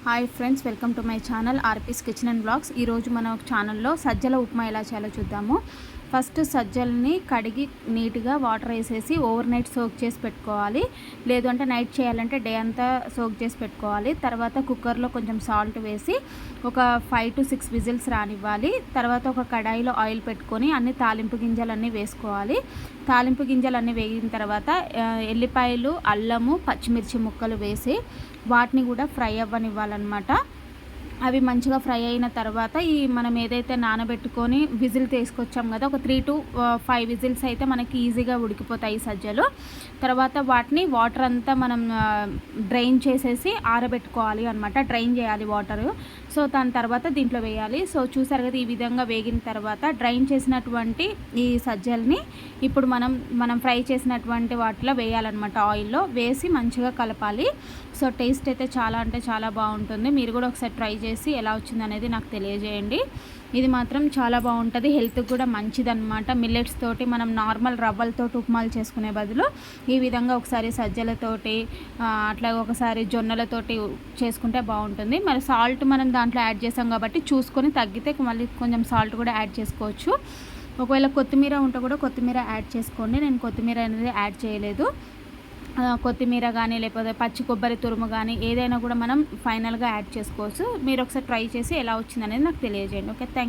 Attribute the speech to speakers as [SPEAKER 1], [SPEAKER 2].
[SPEAKER 1] Hi friends, welcome to my channel RP's Kitchen and Blogs. ఈరోజు మన ఛానల్లో సజ్జల ఉప్మా ఎలా చేయాలో చూద్దాము. ఫస్ట్ సజ్జల్ని కడిగి నీట్గా వాటర్ వేసేసి ఓవర్ నైట్ సోక్ చేసి పెట్టుకోవాలి. లేదు అంటే నైట్ చేయాలంటే డే అంతా సోక్ చేసి పెట్టుకోవాలి. తర్వాత కుక్కర్లో కొంచెం సాల్ట్ వేసి ఒక 5 to 6 విజిల్స్ రానివ్వాలి. తర్వాత ఒక కడాయిలో ఆయిల్ పెట్టుకొని అన్ని తాలింపు గింజలన్నీ వేసుకోవాలి. తాలింపు గింజలన్నీ వేగిన తర్వాత ఎల్లిపాయలు, అల్లము, పచ్చిమిర్చి ముక్కలు వేసి వాటిని కూడా ఫ్రై అవ్వనివ్వాలన్నమాట. అవి మంచిగా ఫ్రై అయిన తర్వాత మనం ఏదైతే నానబెట్టుకొని విజిల్ తీసుకొచ్చాం కదా, ఒక 3 to 5 విజిల్స్ అయితే మనకి ఈజీగా ఉడికిపోతాయి సజ్జలు. తర్వాత వాటిని వాటర్ అంతా మనం డ్రైన్ చేసేసి ఆరబెట్టుకోవాలి అనమాట. డ్రైన్ చేయాలి వాటరు. సో దాని తర్వాత దీంట్లో వేయాలి. సో చూసారు కదా, ఈ విధంగా వేగిన తర్వాత డ్రైన్ చేసినటువంటి ఈ సజ్జల్ని ఇప్పుడు మనం ఫ్రై చేసినటువంటి వాటిలో వేయాలన్నమాట. ఆయిల్లో వేసి మంచిగా కలపాలి. సో టేస్ట్ అయితే చాలా అంటే చాలా బాగుంటుంది. మీరు కూడా ఒకసారి ట్రై చేసి ఎలా వచ్చింది అనేది నాకు తెలియజేయండి. ఇది మాత్రం చాలా బాగుంటుంది, హెల్త్కి కూడా మంచిదన్నమాట. మిల్లెట్స్ తోటి మనం నార్మల్ రవ్వలతో ఉప్మాలు చేసుకునే బదులు ఈ విధంగా ఒకసారి సజ్జలతోటి అట్లాగే ఒకసారి జొన్నలతోటి చేసుకుంటే బాగుంటుంది. మరి సాల్ట్ మనం దాంట్లో యాడ్ చేసాం కాబట్టి చూసుకొని తగ్గితే మళ్ళీ కొంచెం సాల్ట్ కూడా యాడ్ చేసుకోవచ్చు. ఒకవేళ కొత్తిమీర ఉంటే కూడా కొత్తిమీర యాడ్ చేసుకోండి. నేను కొత్తిమీర అనేది యాడ్ చేయలేదు. కొత్తిమీర కానీ లేకపోతే పచ్చి కొబ్బరి తురుము కానీ ఏదైనా కూడా మనం ఫైనల్గా యాడ్ చేసుకోవచ్చు. మీరు ఒకసారి ట్రై చేసి ఎలా వచ్చిందనేది నాకు తెలియజేయండి. Okay, thank